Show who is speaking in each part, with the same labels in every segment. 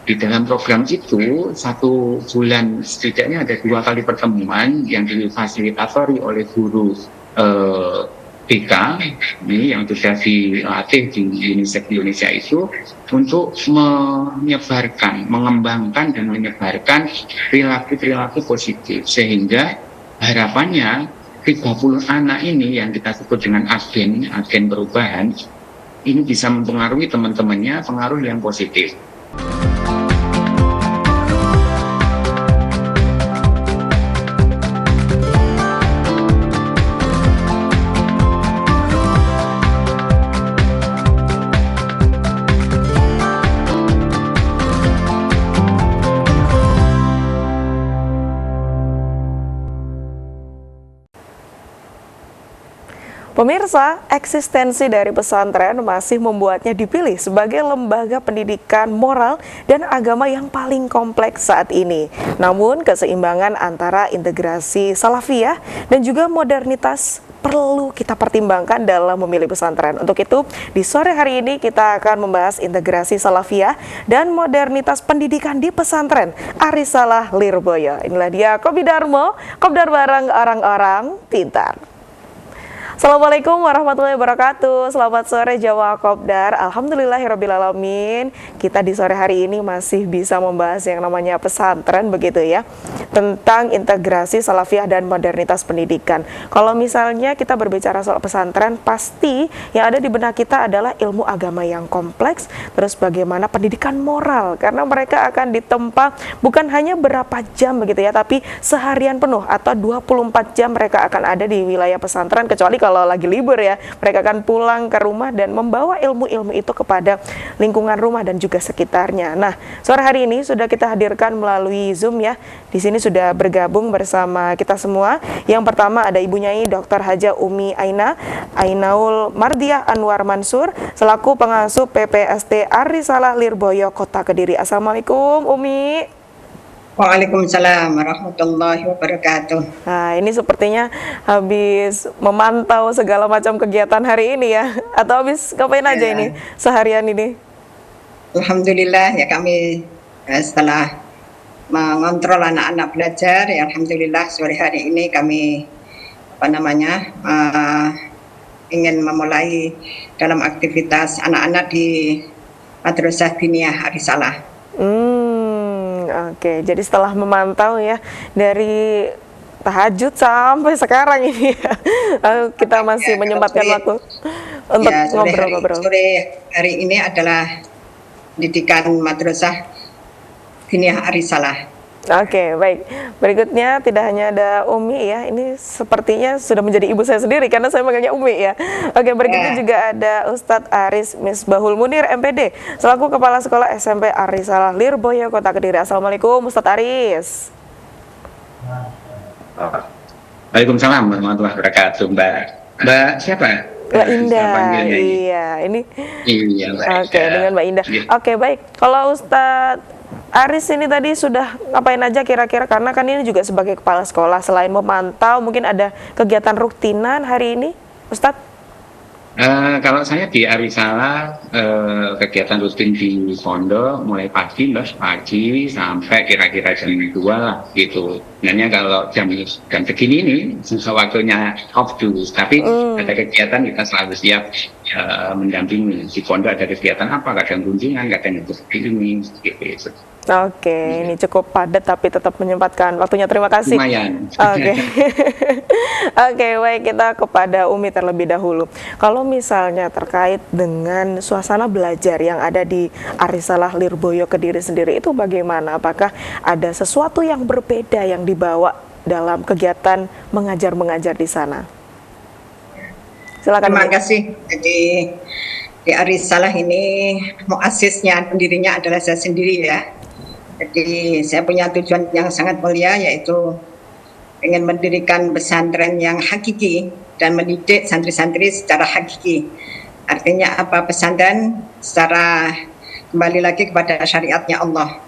Speaker 1: Di dalam program itu 1 bulan setidaknya ada 2 kali pertemuan yang difasilitatori oleh guru BK ini yang sudah dilatih di UNICEF Indonesia itu untuk mengembangkan dan menyebarkan perilaku-perilaku positif, sehingga harapannya 30 anak ini yang kita sebut dengan agen perubahan ini bisa mempengaruhi teman-temannya pengaruh yang positif.
Speaker 2: Pemirsa, eksistensi dari pesantren masih membuatnya dipilih sebagai lembaga pendidikan moral dan agama yang paling kompleks saat ini. Namun, keseimbangan antara integrasi salafiyah dan juga modernitas perlu kita pertimbangkan dalam memilih pesantren. Untuk itu, di sore hari ini kita akan membahas integrasi salafiyah dan modernitas pendidikan di pesantren Arisalah Lirboyo. Inilah dia Kobi Darmo, Kopdar bareng orang-orang pintar. Assalamualaikum warahmatullahi wabarakatuh. Selamat sore Jawa Kopdar. Alhamdulillahirrabbilalamin. Kita di sore hari ini masih bisa membahas yang namanya pesantren begitu ya, tentang integrasi salafiyah dan modernitas pendidikan. Kalau misalnya kita berbicara soal pesantren, pasti yang ada di benak kita adalah ilmu agama yang kompleks, terus bagaimana pendidikan moral, karena mereka akan ditempa bukan hanya berapa jam begitu ya, tapi seharian penuh atau 24 jam mereka akan ada di wilayah pesantren, kecuali kalau lagi libur ya, mereka akan pulang ke rumah dan membawa ilmu-ilmu itu kepada lingkungan rumah dan juga sekitarnya. Nah, sore hari ini sudah kita hadirkan melalui Zoom ya. Di sini sudah bergabung bersama kita semua. Yang pertama ada Ibu Nyai Dr. Haja Umi Ainaul Mardiah Anwar Mansur selaku pengasuh PPST Arisalah Lirboyo Kota Kediri. Assalamualaikum Umi.
Speaker 3: Waalaikumsalam warahmatullahi wabarakatuh.
Speaker 2: Nah, ini sepertinya habis memantau segala macam kegiatan hari ini ya, atau habis ngapain aja ini seharian ini?
Speaker 3: Alhamdulillah ya, kami setelah mengontrol anak-anak belajar ya, alhamdulillah sore hari ini kami ingin memulai dalam aktivitas anak-anak di Madrasah Diniyah Arisalah.
Speaker 2: Oke, jadi setelah memantau ya dari tahajud sampai sekarang ini ya, kita masih menyempatkan waktu untuk ngobrol-ngobrol.
Speaker 3: Sore hari ini adalah pendidikan Madrasah Diniyah Arisalah.
Speaker 2: Oke, baik. Berikutnya tidak hanya ada Umi ya, ini sepertinya sudah menjadi ibu saya sendiri karena saya manggilnya Umi ya. Oke, berikutnya juga ada Ustadz Aris Misbahul Munir MPD selaku Kepala Sekolah SMP Arisalah Lirboyo Kota Kediri. Assalamualaikum Ustadz Aris.
Speaker 1: Waalaikumsalam warahmatullahi wabarakatuh. Mbak siapa?
Speaker 2: Mbak Indah. Iya, ini.
Speaker 1: Iya, Mbak.
Speaker 2: Oke, dengan Mbak Indah. Oke, baik. Kalau Ustadz Aris ini tadi sudah ngapain aja kira-kira, karena kan ini juga sebagai kepala sekolah, selain memantau mungkin ada kegiatan rutinan hari ini, Ustadz?
Speaker 1: Kalau saya di Arisalah, kegiatan rutin di pondok mulai pagi sampai kira-kira jam 2 lah gitu. Sebenarnya kalau jam segini ini waktunya off dulu, tapi ada kegiatan kita selalu siap mendampingi. Di pondok ada kegiatan apa, kadang kunjungan, kadang itu ini gitu.
Speaker 2: Oke, ini cukup padat tapi tetap menyempatkan waktunya. Terima kasih.
Speaker 1: Lumayan.
Speaker 2: Oke. Oke, baik, kita kepada Umi terlebih dahulu. Kalau misalnya terkait dengan suasana belajar yang ada di Arisalah Lirboyo Kediri sendiri, itu bagaimana? Apakah ada sesuatu yang berbeda yang dibawa dalam kegiatan mengajar-mengajar di sana? Silakan.
Speaker 3: Terima kasih. Jadi di Arisalah ini muasisnya, pendirinya adalah saya sendiri ya. Jadi saya punya tujuan yang sangat mulia, yaitu ingin mendirikan pesantren yang hakiki dan mendidik santri-santri secara hakiki. Artinya apa? Pesantren secara kembali lagi kepada syariatnya Allah.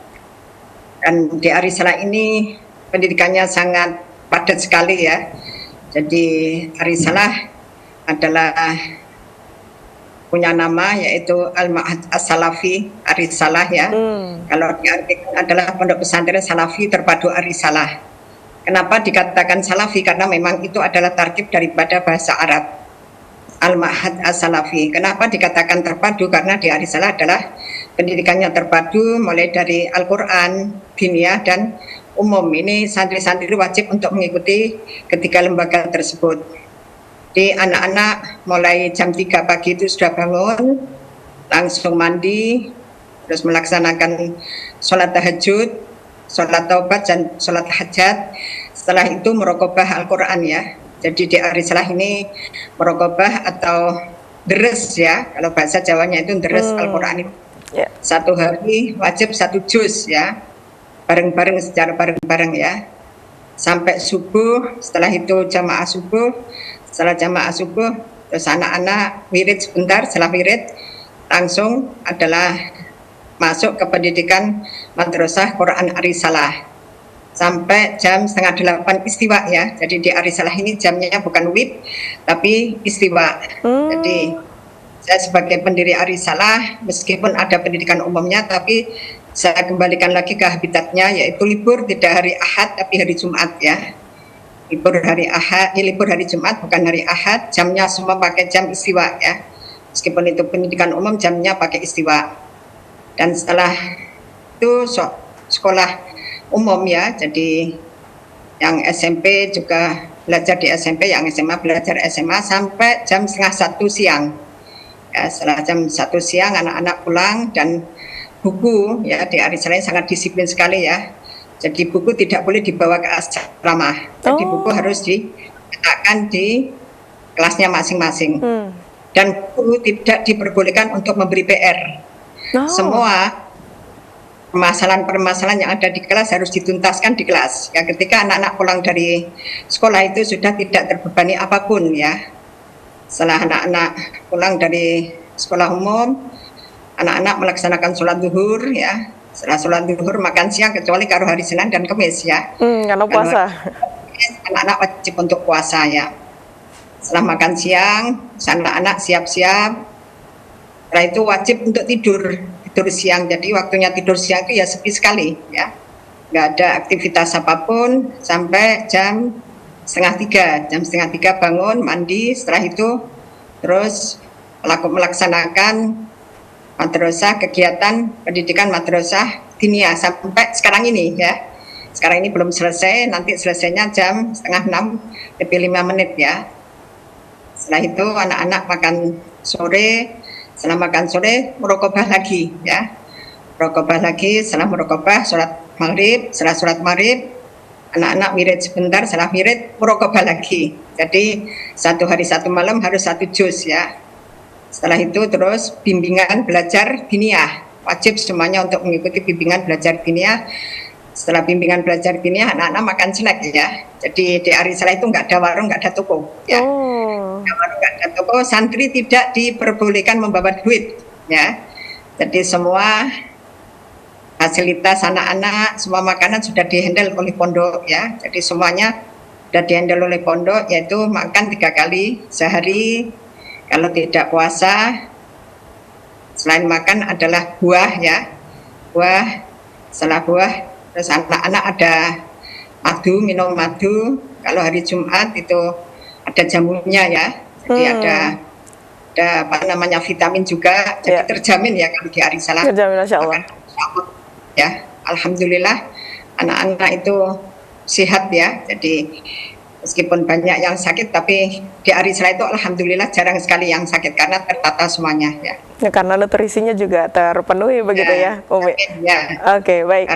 Speaker 3: Dan di Arisalah ini pendidikannya sangat padat sekali ya. Jadi Arisalah adalah punya nama yaitu Al-Ma'had As-Salafi Arisalah ya. Kalau diartikan adalah pondok pesantren Salafi terpadu Arisalah. Kenapa dikatakan Salafi? Karena memang itu adalah tarkib daripada bahasa Arab. Al-Ma'had As-Salafi. Kenapa dikatakan terpadu? Karena di Arisalah adalah pendidikannya terpadu mulai dari Al-Quran, diniyah dan umum. Ini santri-santri wajib untuk mengikuti ketiga lembaga tersebut. Di anak-anak mulai jam 3 pagi itu sudah bangun, langsung mandi, terus melaksanakan sholat tahajud, sholat taubat dan sholat hajat. Setelah itu merokobah Al-Quran ya. Jadi di Arisalah ini merokobah atau deres ya, kalau bahasa Jawanya itu deres Al-Quran itu. Satu hari wajib 1 juz ya, bareng-bareng secara bareng-bareng ya. Sampai subuh, setelah itu jamaah subuh. Setelah jamaah subuh, terus anak-anak wirid sebentar, setelah wirid langsung adalah masuk ke pendidikan Madrasah Quran Arisalah sampai jam 7:30 istiwa ya. Jadi di Arisalah ini jamnya bukan WIB tapi istiwa. Jadi saya sebagai pendiri Arisalah meskipun ada pendidikan umumnya tapi saya kembalikan lagi ke habitatnya yaitu libur tidak hari Ahad tapi hari Jumat ya. Libur hari Ahad, libur hari Jumat bukan hari Ahad, jamnya semua pakai jam istiwa ya. Meskipun itu pendidikan umum jamnya pakai istiwa. Dan setelah itu sekolah umum ya, jadi yang SMP juga belajar di SMP, yang SMA belajar SMA sampai jam 12:30 siang. Ya, setelah jam 1 siang anak-anak pulang dan buku ya di Arisalah sangat disiplin sekali ya. Jadi buku tidak boleh dibawa ke asrama. Jadi buku harus diletakkan di kelasnya masing-masing. Dan buku tidak diperbolehkan untuk memberi PR. Semua permasalahan-permasalahan yang ada di kelas harus dituntaskan di kelas. Ya, ketika anak-anak pulang dari sekolah itu sudah tidak terbebani apapun ya. Setelah anak-anak pulang dari sekolah umum, anak-anak melaksanakan sholat zuhur ya. Setelah sholat zuhur makan siang kecuali kalau hari Senin dan Kamis ya.
Speaker 2: Karena puasa.
Speaker 3: Anak-anak wajib untuk puasa ya. Setelah makan siang, anak-anak siap-siap. Setelah itu wajib untuk tidur siang. Jadi waktunya tidur siang itu ya sepi sekali ya. Nggak ada aktivitas apapun sampai jam 2:30. Jam 2:30 bangun, mandi. Setelah itu terus melaksanakan madrasah, kegiatan pendidikan madrasah diniyah sampai sekarang ini ya. Sekarang ini belum selesai, nanti selesainya jam 5:30 lebih 5 menit ya. Setelah itu anak-anak makan sore, setelah makan sore merokobah lagi ya. Merokobah lagi, setelah merokobah sholat maghrib, setelah sholat maghrib anak-anak wirid sebentar, setelah wirid merokobah lagi. Jadi 1 hari 1 malam harus 1 juz ya. Setelah itu terus bimbingan belajar diniyah, wajib semuanya untuk mengikuti bimbingan belajar diniyah. Setelah bimbingan belajar diniyah anak-anak makan snack ya. Jadi di Arisalah itu nggak ada warung, nggak ada toko ya. Nggak warung, nggak ada toko, santri tidak diperbolehkan membawa duit ya. Jadi semua fasilitas anak-anak, semua makanan sudah dihandle oleh pondok ya. Jadi semuanya sudah dihandle oleh pondok, yaitu makan 3 kali sehari. Kalau tidak puasa, selain makan adalah buah ya, buah. Setelah buah, terus anak-anak ada madu, minum madu. Kalau hari Jumat itu ada jamunya ya, jadi ada apa namanya vitamin juga, jadi terjamin ya kalau di Arisalah.
Speaker 2: Terjamin, Masya Allah.
Speaker 3: Ya, alhamdulillah anak-anak itu sehat ya, jadi meskipun banyak yang sakit, tapi di Arisalah itu alhamdulillah jarang sekali yang sakit karena tertata semuanya ya.
Speaker 2: Ya, karena nutrisinya juga terpenuhi begitu ya, Umi.
Speaker 3: Ya.
Speaker 2: Oke, baik.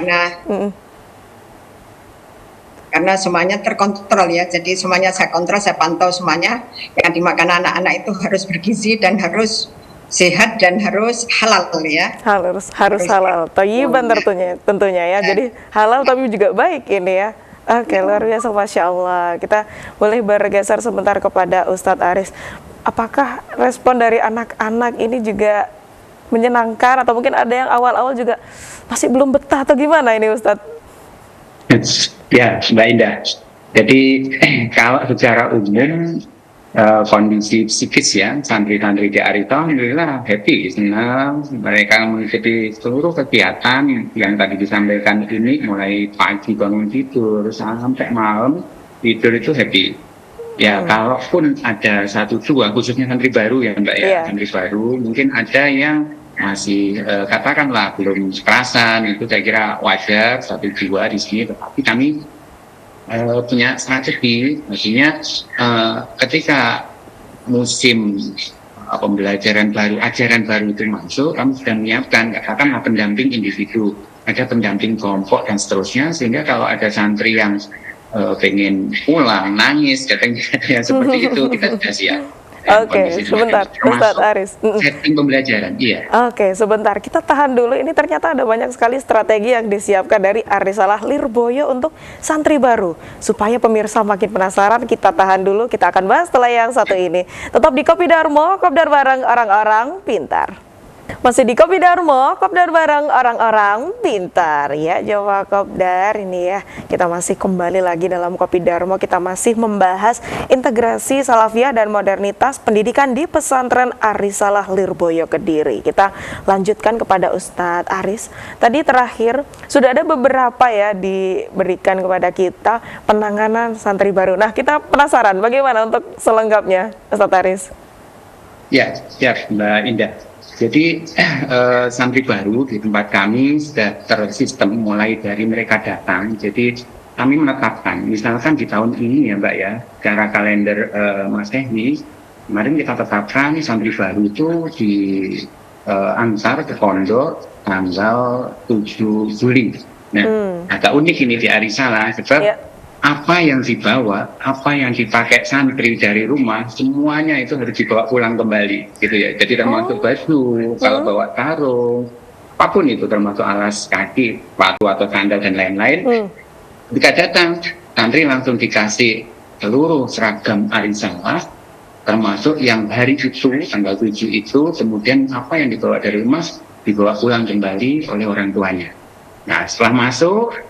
Speaker 3: Karena semuanya terkontrol ya, jadi semuanya saya kontrol, saya pantau semuanya. Yang dimakan anak-anak itu harus bergizi dan harus sehat dan harus halal ya.
Speaker 2: Harus halal, thayyiban tentunya ya. Jadi halal tapi juga baik ini ya. Oke, luar biasa, Masya Allah. Kita boleh bergeser sebentar kepada Ustadz Aris. Apakah respon dari anak-anak ini juga menyenangkan atau mungkin ada yang awal-awal juga masih belum betah atau gimana ini Ustadz?
Speaker 1: Ya, Mbak Indah. Jadi kalau secara umum kondisi psikis ya santri-santri di Arisa alhamdulillah happy, senang, mereka mengikuti seluruh kegiatan yang tadi disampaikan ini, mulai pagi bangun tidur sampai malam tidur itu happy. Ya, kalaupun ada satu dua, khususnya santri baru ya Mbak ya, santri baru mungkin ada yang masih katakanlah belum kerasan, itu saya kira wajar satu dua di sini, tetapi kami punya strategi, maksudnya ketika musim pembelajaran baru, ajaran baru itu masuk, kami sudah menyiapkan katakanlah pendamping individu, ada pendamping kelompok dan seterusnya, sehingga kalau ada santri yang pengen pulang, nangis, katanya seperti itu, kita sudah siap.
Speaker 2: Oke, sebentar, Ustadz Aris.
Speaker 1: Setting pembelajaran, iya.
Speaker 2: Oke, sebentar, kita tahan dulu. Ini ternyata ada banyak sekali strategi yang disiapkan dari Arisalah Lirboyo untuk santri baru. Supaya pemirsa makin penasaran, kita tahan dulu. Kita akan bahas setelah yang satu ini. Tetap di Kopi Darmo, Kopdar bareng orang-orang pintar. Masih di Kopi Darmo, Kopdar bareng orang-orang pintar ya, Jawa Kopdar ini ya. Kita masih kembali lagi dalam Kopi Darmo, kita masih membahas integrasi salafiyah dan modernitas pendidikan di pesantren Arisalah Lirboyo Kediri. Kita lanjutkan kepada Ustadz Aris. Tadi terakhir sudah ada beberapa ya diberikan kepada kita penanganan santri baru. Nah, kita penasaran bagaimana untuk selengkapnya, Ustadz Aris?
Speaker 1: Ya, siap Mbak Indah. Jadi santri baru di tempat kami sudah tersistem mulai dari mereka datang. Jadi kami menetapkan, misalkan di tahun ini ya Mbak ya, secara kalender Masehi, kemarin kita tetapkan santri baru itu diantar ke pondok tanggal 7 Juli. Nah, agak unik ini di Arisalah, sebab apa yang dibawa, apa yang dipakai santri dari rumah, semuanya itu harus dibawa pulang kembali, gitu ya. Jadi termasuk baju, kalau bawa sarung, apapun itu, termasuk alas kaki, sepatu atau sandal dan lain-lain. Ketika datang, santri langsung dikasih seluruh seragam Arisalah, termasuk yang hari itu, tanggal 7 itu, kemudian apa yang dibawa dari rumah, dibawa pulang kembali oleh orang tuanya. Nah, setelah masuk,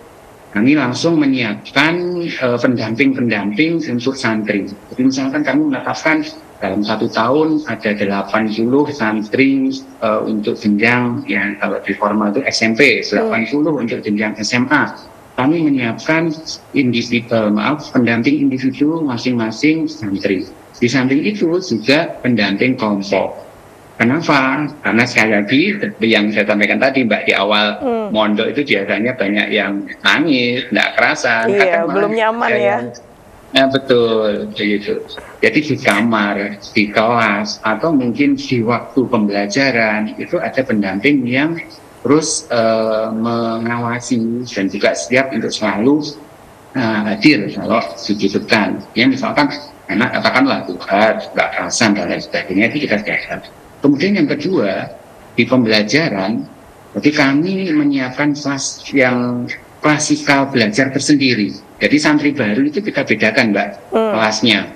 Speaker 1: kami langsung menyiapkan pendamping-pendamping untuk santri. Jadi misalkan kami menetapkan dalam 1 tahun ada 80 santri untuk jenjang yang kalau di formal itu SMP, 80 untuk jenjang SMA. Kami menyiapkan pendamping individu masing-masing santri. Di samping itu juga pendamping kelompok. Kenapa? Karena sekali lagi yang saya sampaikan tadi Mbak di awal mondok itu biasanya banyak yang nangis, tidak kerasan,
Speaker 2: belum nyaman ya.
Speaker 1: Nah, betul, begitu. Jadi di kamar, di kelas, atau mungkin di waktu pembelajaran itu ada pendamping yang terus mengawasi dan juga siap untuk selalu hadir kalau dibutuhkan. Ya misalkan anak katakanlah Tuhan, nggak kerasan dan lain sebagainya, itu kita siapkan. Kemudian yang kedua, di pembelajaran, jadi kami menyiapkan kelas yang klasikal belajar tersendiri. Jadi santri baru itu kita bedakan Mbak, kelasnya.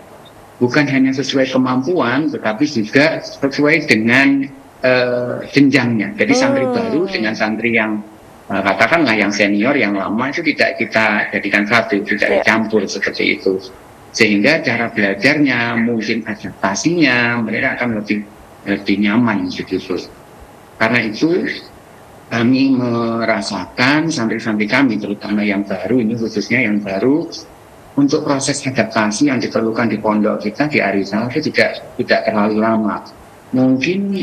Speaker 1: Bukan hanya sesuai kemampuan, tetapi juga sesuai dengan jenjangnya. Jadi santri baru dengan santri yang katakanlah yang senior, yang lama itu tidak kita jadikan satu, tidak dicampur seperti itu. Sehingga cara belajarnya, mungkin adaptasinya, mereka akan lebih nyaman gitu. Karena itu kami merasakan santri-santri kami, terutama yang baru, ini khususnya yang baru, untuk proses adaptasi yang diperlukan di pondok kita di Arisalah itu tidak terlalu lama. Mungkin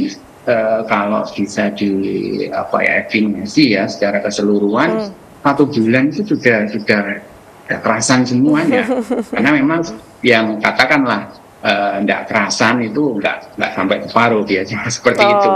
Speaker 1: kalau bisa estimasi ya secara keseluruhan 1 bulan itu sudah kerasan semuanya. Karena memang yang katakanlah tidak kerasan itu nggak sampai separuh biasanya seperti itu.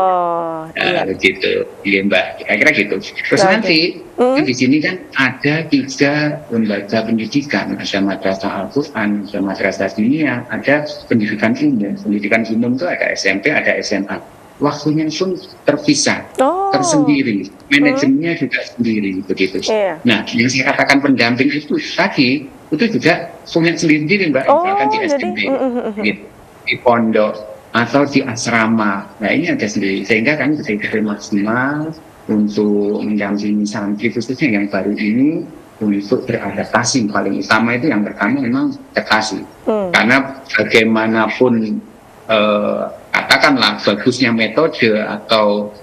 Speaker 1: Gitu, iya Mbak. Kira-kira gitu. Terus nanti di sini kan ada 3 lembaga pendidikan, ada madrasah Al-Quran, ada madrasah diniyah, ada pendidikan umum. Pendidikan umum itu ada SMP, ada SMA. Waktunya pun terpisah, tersendiri, manajemennya juga sendiri begitu. Nah, yang saya katakan pendamping itu tadi itu juga punya sendiri Mbak, misalkan di SMP, di pondok atau di asrama. Nah ini ada sendiri, sehingga kami bisa maksimal untuk mendampingi santri khususnya yang baru ini untuk beradaptasi. Paling utama itu yang pertama memang adaptasi. Karena bagaimanapun katakanlah bagusnya metode atau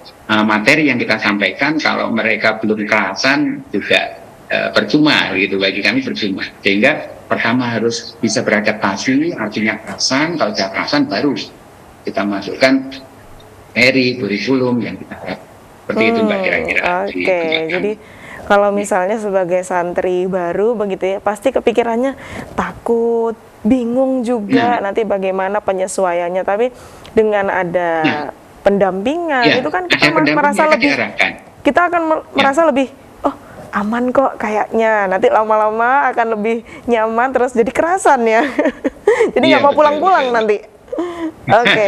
Speaker 1: materi yang kita sampaikan, kalau mereka belum kerasan juga percuma gitu, bagi kami percuma. Sehingga pertama harus bisa beradaptasi, artinya kerasan. Kalau sudah kerasan baru kita masukkan materi kurikulum yang kita harap. Seperti itu Mbak kira-kira.
Speaker 2: Oke, jadi kalau misalnya sebagai santri baru begitu ya, pasti kepikirannya takut, bingung juga nanti bagaimana penyesuaiannya. Tapi dengan ada pendampingan itu kan kita merasa lebih, kita akan merasa lebih, oh aman kok kayaknya. Nanti lama-lama akan lebih nyaman, terus jadi kerasan ya. Jadi nggak mau pulang-pulang nanti. Oke.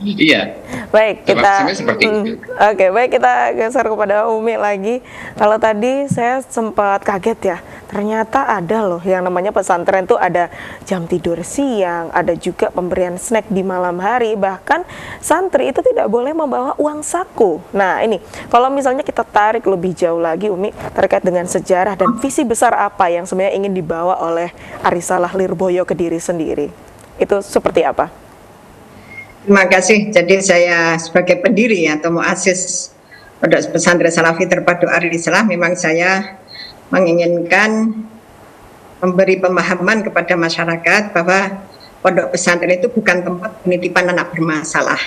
Speaker 1: Iya.
Speaker 2: Baik, kita
Speaker 1: Oke,
Speaker 2: baik, kita geser kepada Umi lagi. Kalau tadi saya sempat kaget ya, ternyata ada loh yang namanya pesantren tuh ada jam tidur siang, ada juga pemberian snack di malam hari, bahkan santri itu tidak boleh membawa uang saku. Nah, ini kalau misalnya kita tarik lebih jauh lagi Umi, terkait dengan sejarah dan visi besar apa yang sebenarnya ingin dibawa oleh Arisalah Lirboyo Kediri sendiri. Itu seperti apa?
Speaker 3: Terima kasih. Jadi saya sebagai pendiri atau muassis Pondok Pesantren Salafi Terpadu Arisalah, memang saya menginginkan memberi pemahaman kepada masyarakat bahwa pondok pesantren itu bukan tempat penitipan anak bermasalah.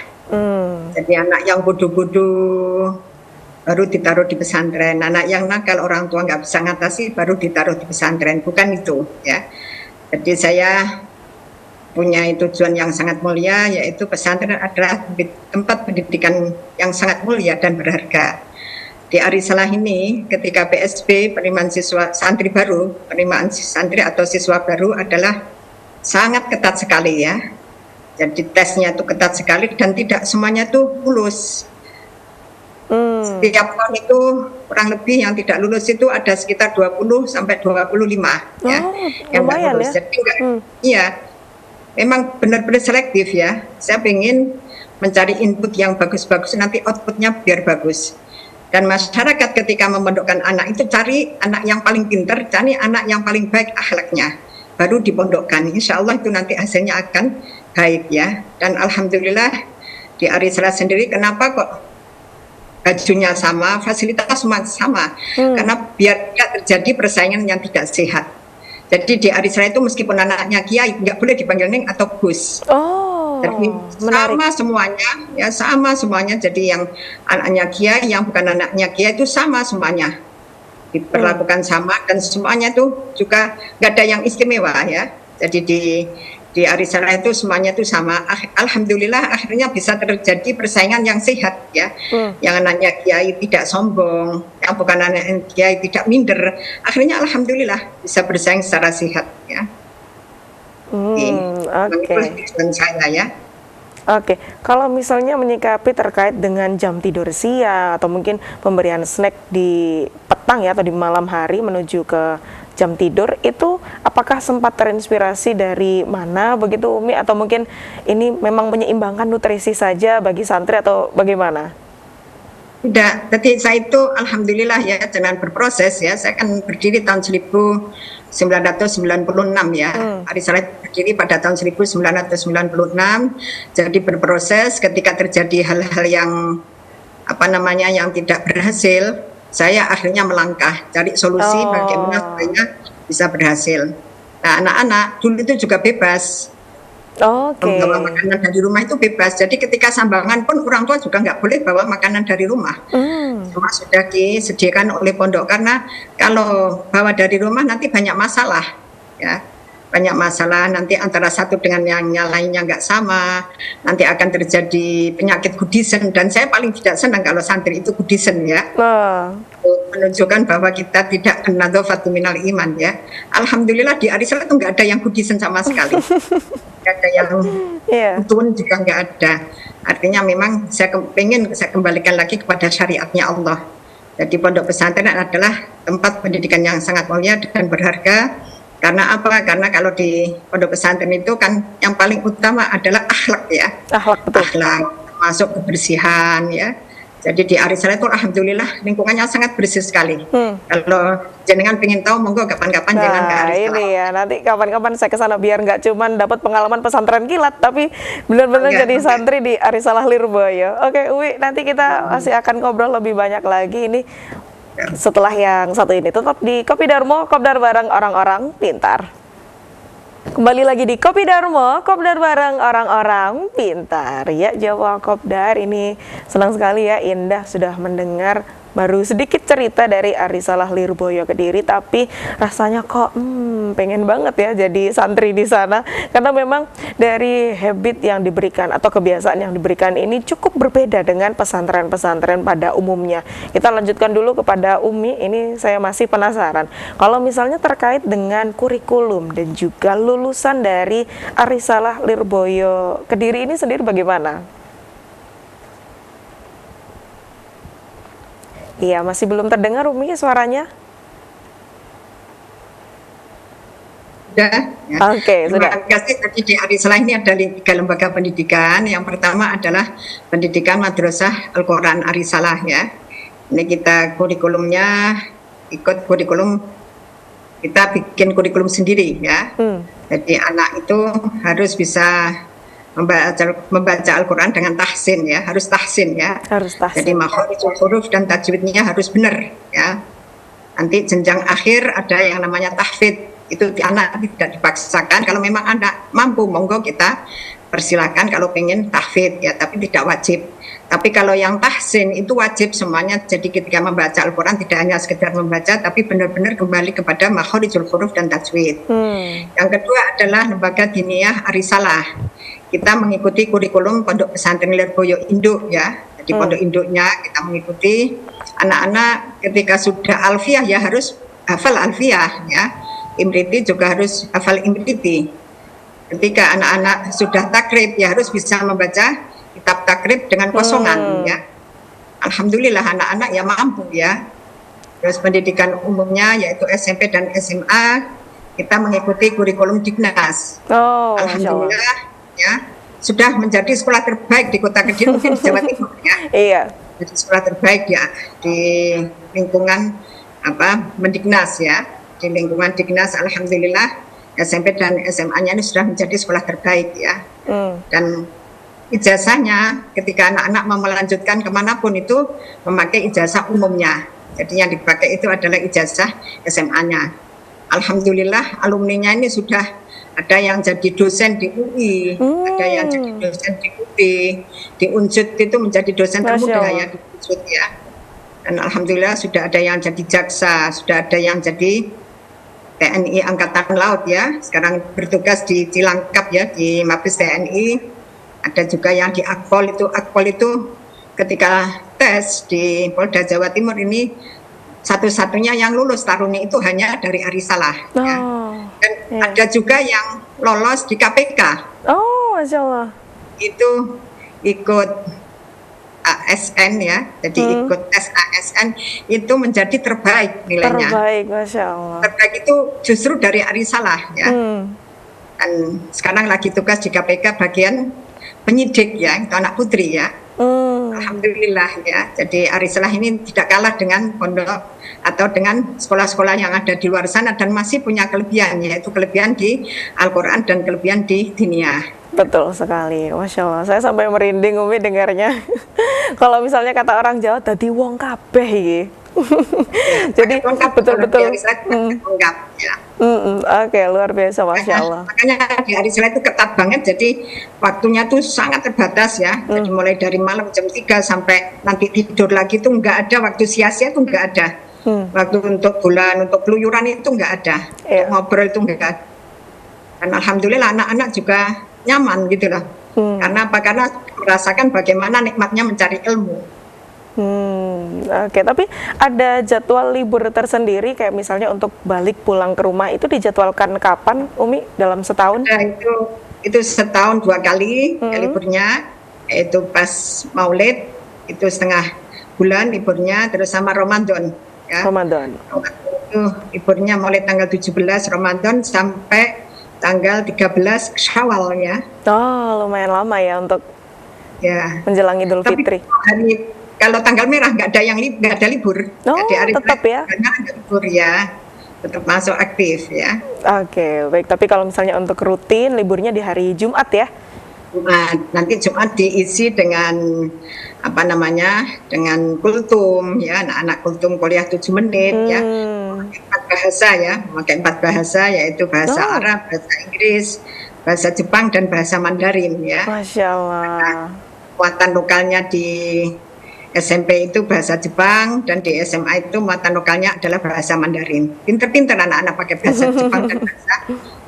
Speaker 3: Jadi anak yang bodoh-bodoh baru ditaruh di pesantren, anak yang nakal orang tua nggak bisa ngatasi baru ditaruh di pesantren, bukan itu ya. Jadi saya punya tujuan yang sangat mulia, yaitu pesantren adalah tempat pendidikan yang sangat mulia dan berharga. Di Arisalah ini, ketika PSB, penerimaan siswa santri baru, penerimaan santri atau siswa baru adalah sangat ketat sekali ya. Jadi tesnya itu ketat sekali dan tidak semuanya tuh lulus. Setiap tahun itu kurang lebih yang tidak lulus itu ada sekitar 20 sampai 25 ya. Yang tidak lulus. Ya? Jadi iya. Memang benar-benar selektif ya. Saya ingin mencari input yang bagus-bagus, nanti outputnya biar bagus. Dan masyarakat ketika memondokkan anak itu cari anak yang paling pintar, cari anak yang paling baik akhlaknya, baru dipondokkan. Insya Allah itu nanti hasilnya akan baik ya. Dan alhamdulillah di Arisalah sendiri, kenapa kok bajunya sama, fasilitas semua sama? Karena biar tidak terjadi persaingan yang tidak sehat. Jadi di Arisalah itu meskipun anaknya kiai nggak boleh dipanggil neng atau gus. Jadi sama semuanya, ya sama semuanya. Jadi yang anaknya kiai, yang bukan anaknya kiai itu sama semuanya, diperlakukan sama dan semuanya itu juga nggak ada yang istimewa ya. Jadi di Arisalah itu semuanya itu sama. Alhamdulillah akhirnya bisa terjadi persaingan yang sehat ya. Yang anaknya kiai tidak sombong, yang bukan anak kiai tidak minder. Akhirnya alhamdulillah bisa bersaing secara sehat ya. Saya ya.
Speaker 2: Oke, kalau misalnya menyikapi terkait dengan jam tidur siang atau mungkin pemberian snack di petang ya atau di malam hari menuju ke jam tidur, itu apakah sempat terinspirasi dari mana begitu Umi, atau mungkin ini memang menyeimbangkan nutrisi saja bagi santri atau bagaimana?
Speaker 3: Tidak, jadi saya itu alhamdulillah ya dengan berproses ya. Saya kan berdiri tahun 1996 ya. Arisalah berdiri pada tahun 1996. Jadi berproses, ketika terjadi hal-hal yang yang tidak berhasil, saya akhirnya melangkah cari solusi bagaimana supaya bisa berhasil. Nah, anak-anak dulu itu juga bebas. Membawa makanan dari rumah itu bebas. Jadi ketika sambangan pun orang tua juga nggak boleh bawa makanan dari rumah. Cuma sudah disediakan oleh pondok, karena kalau bawa dari rumah nanti banyak masalah ya. Banyak masalah nanti antara satu dengan yang lainnya nggak sama, nanti akan terjadi penyakit goodisen, dan saya paling tidak senang kalau santri itu goodisen ya. Menunjukkan bahwa kita tidak an-nadhafatu minal iman ya. Alhamdulillah di Arisalah itu nggak ada yang goodisen sama sekali. Nggak ada yang utun juga nggak ada. Artinya memang saya kembalikan lagi kepada syariatnya Allah. Jadi pondok pesantren adalah tempat pendidikan yang sangat mulia dan berharga. Karena apa? Karena kalau di pondok pesantren itu kan yang paling utama adalah akhlak ya.
Speaker 2: Akhlak, betul.
Speaker 3: Akhlak, termasuk kebersihan ya. Jadi di Arisala itu alhamdulillah lingkungannya sangat bersih sekali.
Speaker 2: Hmm.
Speaker 3: Kalau jenengan pengen tahu, monggo kapan-kapan jalan ke
Speaker 2: Nah,
Speaker 3: Arisala.
Speaker 2: ini ya, nanti kapan-kapan saya ke sana biar nggak cuman dapat pengalaman pesantren kilat, tapi benar-benar
Speaker 3: Oke,
Speaker 2: jadi
Speaker 3: oke.
Speaker 2: santri di Arisalah Lirboyo. Oke, Uwi, nanti kita masih akan ngobrol lebih banyak lagi ini setelah yang satu ini. Tetap di Kopi Darmo, Kopdar bareng orang-orang pintar. Kembali lagi di Kopi Darmo, Kopdar bareng orang-orang pintar. Ya, Jawa Kopdar, ini senang sekali ya, Indah sudah mendengar baru sedikit cerita dari Arisalah Lirboyo Kediri, tapi rasanya kok pengen banget ya jadi santri di sana, karena memang dari habit yang diberikan atau kebiasaan yang diberikan ini cukup berbeda dengan pesantren-pesantren pada umumnya. Kita lanjutkan dulu kepada Umi, ini saya masih penasaran. Kalau misalnya terkait dengan kurikulum dan juga lulusan dari Arisalah Lirboyo Kediri ini sendiri bagaimana? Iya, masih belum terdengar Umi suaranya.
Speaker 3: Sudah. Ya.
Speaker 2: Oke,
Speaker 3: Terima
Speaker 2: sudah.
Speaker 3: kasih. Tadi di Arisala ini ada 3 lembaga pendidikan. Yang pertama adalah pendidikan Madrasah Al-Quran Arisalah ya. Ini kita kurikulumnya ikut kurikulum, kita bikin kurikulum sendiri ya. Jadi anak itu harus bisa membaca Al-Quran dengan tahsin ya, harus tahsin ya.
Speaker 2: Harus tahsin.
Speaker 3: Jadi makharijul huruf dan tajwidnya harus benar ya. Nanti jenjang akhir ada yang namanya tahfidz. Itu anak tidak dipaksakan, kalau memang anak mampu monggo kita persilakan kalau pengen tahfidz ya, tapi tidak wajib. Tapi kalau yang tahsin itu wajib semuanya. Jadi ketika membaca Al-Quran tidak hanya sekedar membaca, tapi benar-benar kembali kepada makharijul huruf dan tajwid. Yang kedua adalah lembaga diniyah Arisalah. Kita mengikuti kurikulum Pondok Pesantren Lirboyo Induk ya. Jadi pondok induknya kita mengikuti anak-anak ketika sudah alfiyah ya harus hafal alfiyah ya. Imriti juga harus hafal imriti. Ketika anak-anak sudah takrib ya harus bisa membaca kitab takrib dengan kosongan ya. Alhamdulillah anak-anak ya mampu ya. Terus pendidikan umumnya yaitu SMP dan SMA kita mengikuti kurikulum Dignas.
Speaker 2: Oh,
Speaker 3: Alhamdulillah ya sudah menjadi sekolah terbaik di Kota Kediri, mungkin di Jawa Timur ya.
Speaker 2: Iya.
Speaker 3: Jadi sekolah terbaik ya di lingkungan Mendiknas ya. Di lingkungan Dignas alhamdulillah SMP dan SMA-nya ini sudah menjadi sekolah terbaik ya. Dan ijazahnya ketika anak-anak mau melanjutkan kemanapun itu memakai ijazah umumnya. Jadi yang dipakai itu adalah ijazah SMA-nya. Alhamdulillah alumninya ini sudah ada yang jadi dosen di UI, ada yang jadi dosen di UB, di UNJUD itu menjadi dosen termuda ya di UNJUD ya. Dan alhamdulillah sudah ada yang jadi jaksa, sudah ada yang jadi TNI Angkatan Laut ya. Sekarang bertugas di Cilangkap ya, di Mabes TNI. Ada juga yang di Akpol itu ketika tes di Polda Jawa Timur ini satu-satunya yang lulus taruni itu hanya dari Arisalah ya. Dan ada juga yang lolos di KPK.
Speaker 2: Oh, Masya Allah.
Speaker 3: Itu ikut ASN ya, jadi ikut tes ASN itu menjadi terbaik nilainya.
Speaker 2: Terbaik, Masya Allah.
Speaker 3: Terbaik itu justru dari Arisalah ya. Dan sekarang lagi tugas di KPK bagian penyidik ya, itu anak putri ya. Alhamdulillah ya. Jadi Arisalah ini tidak kalah dengan pondok atau dengan sekolah-sekolah yang ada di luar sana dan masih punya kelebihan, yaitu kelebihan di Al-Quran dan kelebihan di diniyah.
Speaker 2: Betul sekali, Masya Allah. Saya sampai merinding Umi dengarnya. Kalau misalnya kata orang Jawa, tadi wong kabeh iki. Jadi betul-betul.
Speaker 3: Ya.
Speaker 2: Oke, luar biasa, Masya Allah.
Speaker 3: Makanya di Arisalah itu ketat banget, jadi waktunya tuh sangat terbatas ya. Jadi mulai dari malam jam 3 sampai nanti tidur lagi tuh nggak ada waktu sia-sia, tuh nggak ada. Waktu untuk bulan, untuk keluyuran itu nggak ada. Untuk ngobrol itu nggak ada. Dan alhamdulillah anak-anak juga nyaman gitu loh. Karena apa? Karena merasakan bagaimana nikmatnya mencari ilmu.
Speaker 2: Oke, tapi ada jadwal libur tersendiri kayak misalnya untuk balik pulang ke rumah itu dijadwalkan kapan, Umi, dalam setahun?
Speaker 3: Nah, itu setahun 2 kali liburnya, yaitu pas Maulid itu setengah bulan liburnya, terus sama Ramadan ya.
Speaker 2: Ramadan.
Speaker 3: Itu liburnya mulai tanggal 17 Ramadan sampai tanggal 13 Syawal ya.
Speaker 2: Oh, lumayan lama ya untuk
Speaker 3: Ya.
Speaker 2: menjelang Idul Fitri.
Speaker 3: Tapi kalau tanggal merah nggak ada libur.
Speaker 2: Oh,
Speaker 3: Jadi hari
Speaker 2: tetap ya?
Speaker 3: karena nggak libur ya, tetap masuk aktif ya.
Speaker 2: Oke, baik. Tapi kalau misalnya untuk rutin, liburnya di hari Jumat ya?
Speaker 3: Nanti Jumat diisi dengan apa namanya, dengan kultum ya, anak-anak kultum kuliah 7 menit ya, empat bahasa ya, memakai 4 bahasa, yaitu bahasa
Speaker 2: Oh.
Speaker 3: Arab, bahasa Inggris, bahasa Jepang, dan bahasa Mandarin ya.
Speaker 2: Masya Allah.
Speaker 3: Muatan lokalnya di SMP itu bahasa Jepang, dan di SMA itu muatan lokalnya adalah bahasa Mandarin. Pinter-pinter anak-anak pakai bahasa Jepang dan bahasa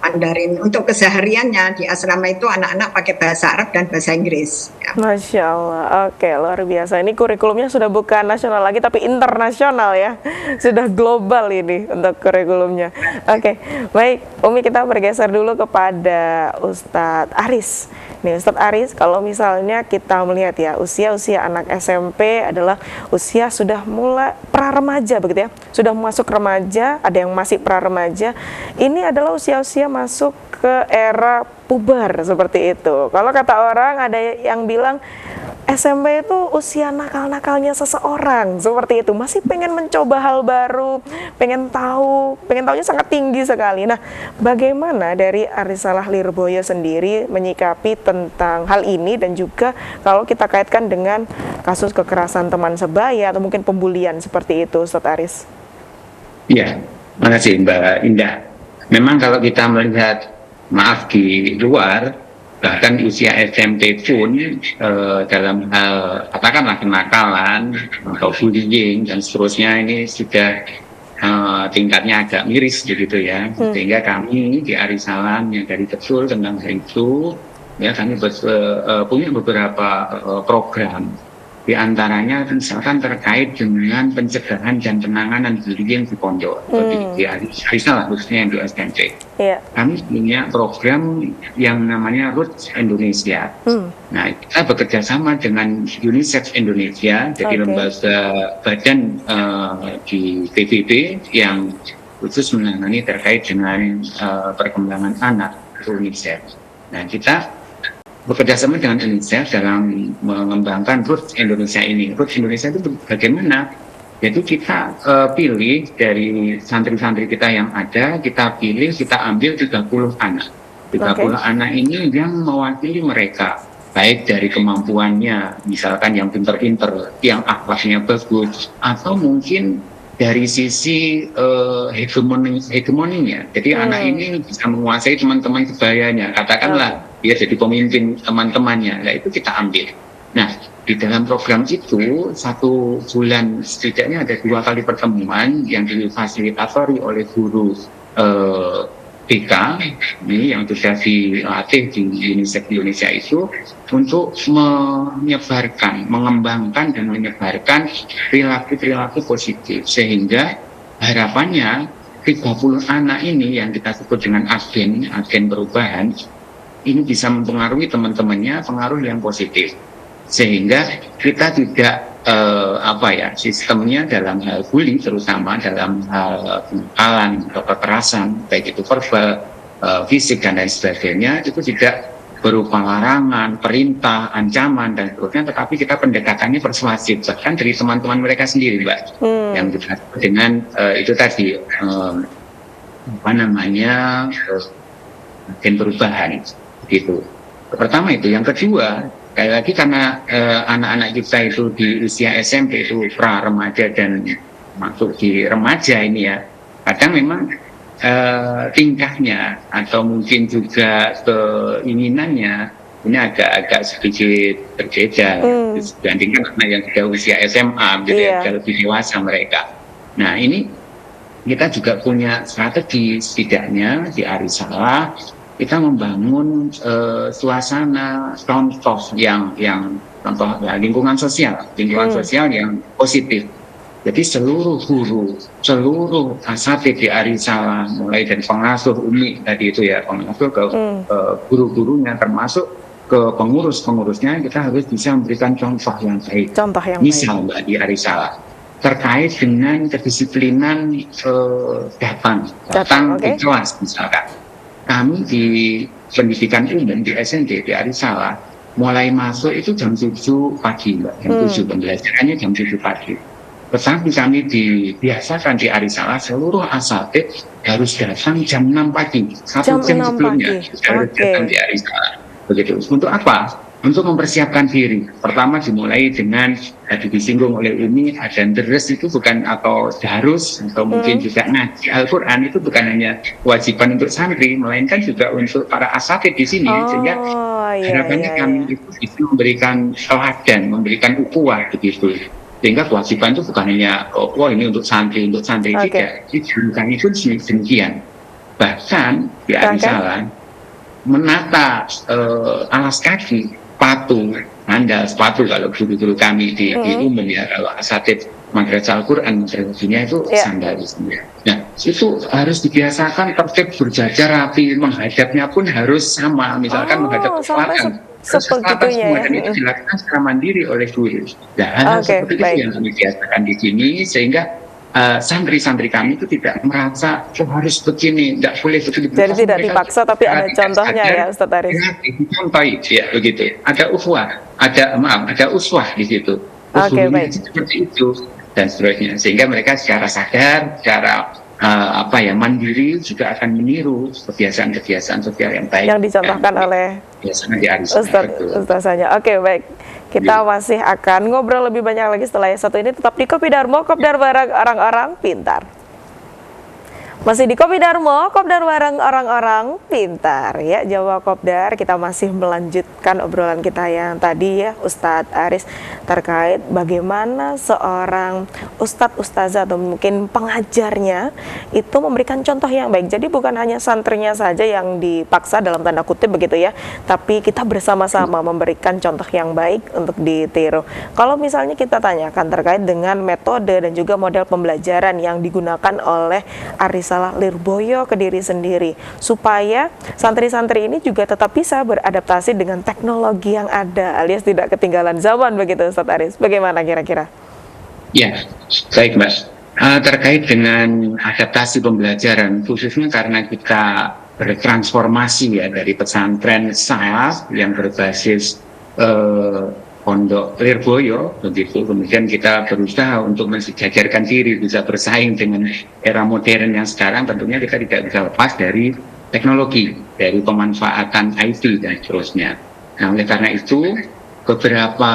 Speaker 3: Mandarin. Untuk kesehariannya di asrama itu anak-anak pakai bahasa Arab dan bahasa Inggris. Ya.
Speaker 2: Masya Allah, oke, luar biasa. Ini kurikulumnya sudah bukan nasional lagi, tapi internasional ya. Sudah global ini untuk kurikulumnya. Oke, baik, Umi, kita bergeser dulu kepada Ustadz Aris. Nih, Ustadz Aris, kalau misalnya kita melihat ya, usia anak SMP adalah usia sudah mulai pra-remaja begitu ya. Sudah masuk remaja, ada yang masih pra-remaja. Ini adalah usia-usia masuk ke era puber seperti itu. Kalau kata orang, ada yang bilang SMP itu usia nakal-nakalnya seseorang seperti itu, masih pengen mencoba hal baru, pengen tahunya sangat tinggi sekali. Nah, bagaimana dari Arisalah Lirboyo sendiri menyikapi tentang hal ini, dan juga kalau kita kaitkan dengan kasus kekerasan teman sebaya atau mungkin pembulian seperti itu, Ustadz Aris?
Speaker 1: Ya, makasih Mbak Indah. Memang kalau kita melihat, maaf, di luar, bahkan usia SMP pun dalam hal katakanlah kenakalan atau bullying dan seterusnya ini sudah tingkatnya agak miris begitu ya. Sehingga kami di Arisalah yang dari kecil tentang hal itu ya, kami punya beberapa program. Di antaranya misalkan terkait dengan pencegahan dan penanganan bullying di pondok, di Arisalah khususnya yang di SMP.
Speaker 2: Iya.
Speaker 1: Kami punya program yang namanya Roots Indonesia. Nah, kita bekerja sama dengan UNICEF Indonesia, jadi lembaga badan di PBB yang khusus menangani terkait dengan perkembangan anak, UNICEF. Nah, kita bekerja sama dengan UNICEF dalam mengembangkan Roots Indonesia ini. Roots Indonesia itu bagaimana? Jadi kita pilih dari santri-santri kita yang ada, kita ambil 30 anak. 30 anak ini yang mewakili mereka, baik dari kemampuannya, misalkan yang pinter-pinter, yang akhlaknya bagus, atau mungkin dari sisi hegemoninya. Jadi anak ini bisa menguasai teman-teman sebayanya, katakanlah dia jadi pemimpin teman-temannya. Nah, itu kita ambil. Nah, di dalam program itu 1 bulan setidaknya ada 2 kali pertemuan yang difasilitatori oleh guru BK ini yang sudah dilatih di UNICEF Indonesia itu, untuk mengembangkan dan menyebarkan perilaku positif, sehingga harapannya 30 anak ini yang kita sebut dengan agen perubahan ini bisa mempengaruhi teman-temannya, pengaruh yang positif, sehingga kita tidak sistemnya dalam hal bullying, terutama dalam hal kenakalan atau kekerasan, baik itu verbal, fisik dan lain sebagainya, itu tidak berupa larangan, perintah, ancaman dan seterusnya, tetapi kita pendekatannya persuasif, bahkan dari teman-teman mereka sendiri, Mbak, yang kita dengan itu tadi agen perubahan gitu. Pertama itu. Yang kedua, sekali lagi karena anak-anak kita itu di usia SMP itu pra-remaja dan masuk di remaja ini ya, kadang memang tingkahnya atau mungkin juga keinginannya ini agak sedikit berbeda dibandingkan anak yang sudah usia SMA, jadi lebih dewasa mereka. Nah, ini kita juga punya strategi, setidaknya di Arisalah kita membangun suasana contoh yang contoh ya, lingkungan sosial yang positif. Jadi seluruh guru, seluruh asatidz di Arisalah, mulai dari pengasuh Umi tadi itu ya, pengasuh ke guru-gurunya, termasuk ke pengurus-pengurusnya, kita harus bisa memberikan contoh yang baik. Misal Mbak di Arisalah terkait dengan kedisiplinan datang di kelas misalkan. Kami di pendidikan umum di SMP di Arisalah mulai masuk itu jam 7 pagi, Mbak. Jam 7 pembelajarannya jam 7 pagi. Tetapi kami dibiasakan di Arisalah seluruh asatid harus datang jam 6 pagi.
Speaker 2: Jam
Speaker 1: 1 jam
Speaker 2: 6
Speaker 1: sebelumnya
Speaker 2: pagi.
Speaker 1: harus datang di Arisalah. Begitu. Untuk apa? Untuk mempersiapkan diri. Pertama dimulai dengan tadi disinggung oleh Umi, ada deres itu bukan atau darus atau mungkin juga ngaji Al-Quran itu bukan hanya kewajiban untuk santri, melainkan juga untuk para asatid di sini. Sehingga harapannya kami itu bisa memberikan teladan, memberikan ukhuwah begitu. Sehingga kewajiban itu bukan hanya ini untuk santri tidak. Kami pun demikian. Bahkan di Arisalah menata alas kaki, sepatu kalau guru-guru kami di umum ya, kalau asatid madrasah Al-Quran madrasahnya itu sandal. Nah itu harus dibiasakan tertib berjajar rapi, menghadapnya pun harus sama, misalkan menghadap ke selatan semua, dan itu dilakukan secara mandiri oleh guru. Nah hal seperti itu yang kami biasakan di sini, sehingga santri-santri kami itu tidak merasa harus begini, tidak boleh begini.
Speaker 2: Jadi tidak dipaksa, tapi ada contohnya ya Ustadz Aris.
Speaker 1: Dicontohi ya begitu. Ada ukhuwah, ada uswah di situ.
Speaker 2: Baik.
Speaker 1: Seperti itu dan seterusnya. Sehingga mereka secara sadar, secara mandiri juga akan meniru kebiasaan-kebiasaan sosial yang baik
Speaker 2: yang dicontohkan oleh Ustazanya. Oke, baik. Kita masih akan ngobrol lebih banyak lagi setelah yang satu ini. Tetap di Kopi Darmo, Kopdar bareng orang-orang pintar. Masih di Kopi Darmo, Kopdar bareng orang-orang pintar ya. Jawa Kopdar, kita masih melanjutkan obrolan kita yang tadi ya Ustadz Aris, terkait bagaimana seorang ustadz-ustazah atau mungkin pengajarnya itu memberikan contoh yang baik. Jadi bukan hanya santrinya saja yang dipaksa dalam tanda kutip begitu ya, tapi kita bersama-sama memberikan contoh yang baik untuk ditiru. Kalau misalnya kita tanyakan terkait dengan metode dan juga model pembelajaran yang digunakan oleh Arisalah Lirboyo Kediri sendiri, supaya santri-santri ini juga tetap bisa beradaptasi dengan teknologi yang ada, alias tidak ketinggalan zaman begitu Ustadz Aris. Bagaimana kira-kira?
Speaker 1: Ya, baik Mas. Terkait dengan adaptasi pembelajaran, khususnya karena kita bertransformasi ya dari pesantren salaf yang berbasis Pondok Lirboyo begitu, kemudian kita berusaha untuk mensejajarkan diri, bisa bersaing dengan era modern yang sekarang. Tentunya kita tidak bisa lepas dari teknologi, dari pemanfaatan IT dan seterusnya. Nah, oleh karena itu beberapa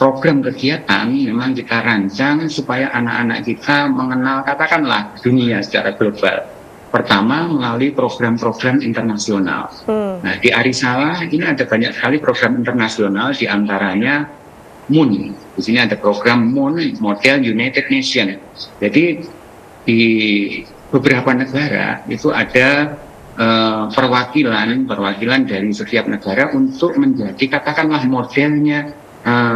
Speaker 1: program kegiatan memang kita rancang supaya anak-anak kita mengenal katakanlah dunia secara global. Pertama melalui program-program internasional. Nah di Arisalah ini ada banyak sekali program internasional, diantaranya MUN. Di sini ada program MUN, Model United Nations. Jadi di beberapa negara itu ada perwakilan dari setiap negara untuk menjadi katakanlah modelnya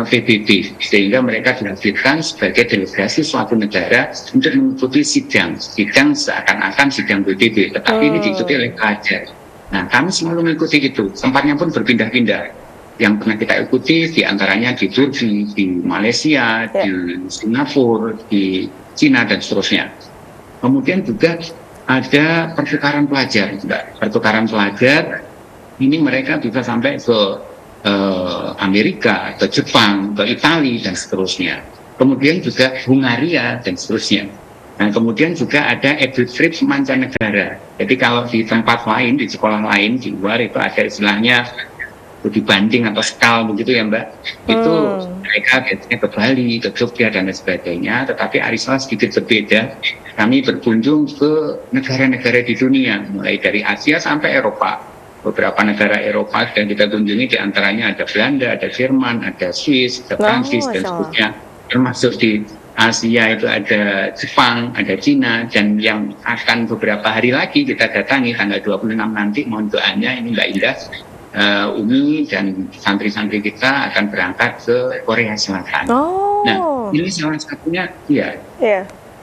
Speaker 1: PBB, sehingga mereka dihadirkan sebagai delegasi suatu negara untuk mengikuti sidang seakan-akan sidang PBB, tetapi ini diikuti oleh pelajar. Nah, kami selalu mengikuti itu, tempatnya pun berpindah-pindah. Yang pernah kita ikuti diantaranya di Turki, di Malaysia, di Singapura, di Cina dan seterusnya. Kemudian juga ada pertukaran pelajar, pertukaran pelajar ini mereka bisa sampai ke Amerika, ke Jepang, ke Italia dan seterusnya. Kemudian juga Hungaria dan seterusnya. Nah, kemudian juga ada edu trip mancanegara. Jadi kalau di tempat lain, di sekolah lain di luar itu ada istilahnya dibanding atau skal begitu ya Mbak. Itu mereka biasanya ke Bali, ke Jogja dan sebagainya. Tetapi Arisalah sedikit berbeda. Kami berkunjung ke negara-negara di dunia, mulai dari Asia sampai Eropa. Beberapa negara Eropa yang kita kunjungi diantaranya ada Belanda, ada Jerman, ada Swiss, ada Prancis dan seterusnya. Termasuk di Asia itu ada Jepang, ada Cina, dan yang akan beberapa hari lagi kita datangi tanggal 26 nanti, mohon doanya ini Mbak Indah, Umi dan santri-santri kita akan berangkat ke Korea Selatan. Nah, ini salah satunya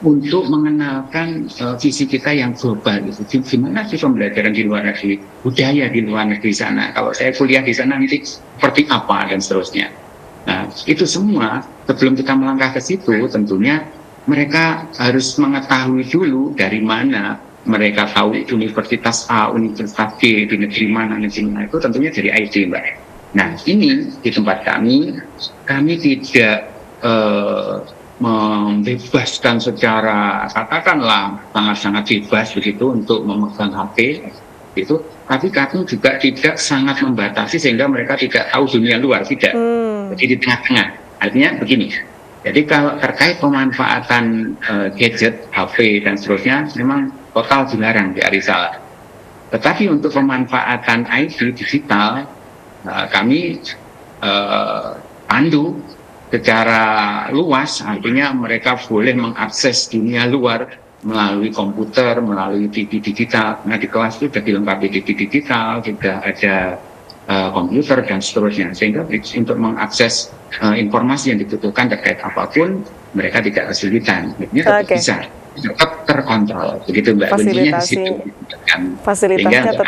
Speaker 1: untuk mengenalkan visi kita yang global itu. Gimana sih pembelajaran di luar negeri, budaya di luar negeri sana, kalau saya kuliah di sana nanti seperti apa dan seterusnya. Nah, itu semua sebelum kita melangkah ke situ tentunya mereka harus mengetahui dulu dari mana mereka tahu universitas A, universitas B di negeri mana itu tentunya dari ID Mbak. Nah, ini di tempat kami tidak membebaskan secara katakanlah sangat-sangat bebas begitu untuk memegang HP itu, tapi kami juga tidak sangat membatasi sehingga mereka tidak tahu dunia luar, tidak. Jadi di tengah-tengah. Artinya begini. Jadi kalau terkait pemanfaatan gadget, HP dan seterusnya memang total dilarang di Arisalah. Tetapi untuk pemanfaatan IT digital kami pandu secara luas, artinya mereka boleh mengakses dunia luar melalui komputer, melalui TV digital. Nah, di kelas itu sudah dilengkapi TV digital, juga ada komputer dan seterusnya, sehingga untuk mengakses informasi yang dibutuhkan terkait apapun mereka tidak kesulitan. Tetap terkontrol, begitu Mbak. Kuncinya di situ.
Speaker 2: Fasilitasnya tetap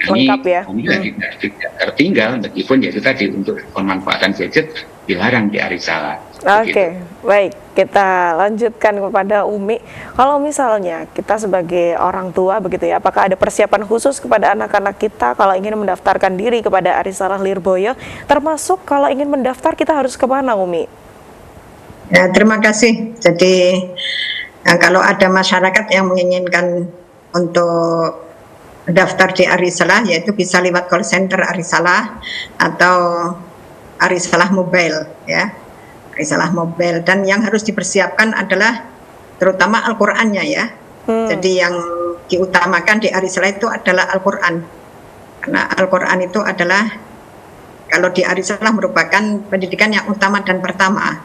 Speaker 2: lengkap ya.
Speaker 1: Kami tidak tertinggal, meskipun ya itu tadi untuk pemanfaatan gadget dilarang di Arisalah.
Speaker 2: Oke, baik. Kita lanjutkan kepada Umi. Kalau misalnya kita sebagai orang tua begitu ya, apakah ada persiapan khusus kepada anak-anak kita kalau ingin mendaftarkan diri kepada Arisalah Lirboyo? Termasuk kalau ingin mendaftar kita harus kemana, Umi?
Speaker 3: Ya, terima kasih. Jadi kalau ada masyarakat yang menginginkan untuk daftar di Arisalah, yaitu bisa lewat call center Arisalah atau Arisalah Mobile, ya, Arisalah Mobile. Dan yang harus dipersiapkan adalah terutama Al-Qur'annya ya. Jadi yang diutamakan di Arisalah itu adalah Al-Qur'an, karena Al-Qur'an itu adalah kalau di Arisalah merupakan pendidikan yang utama dan pertama.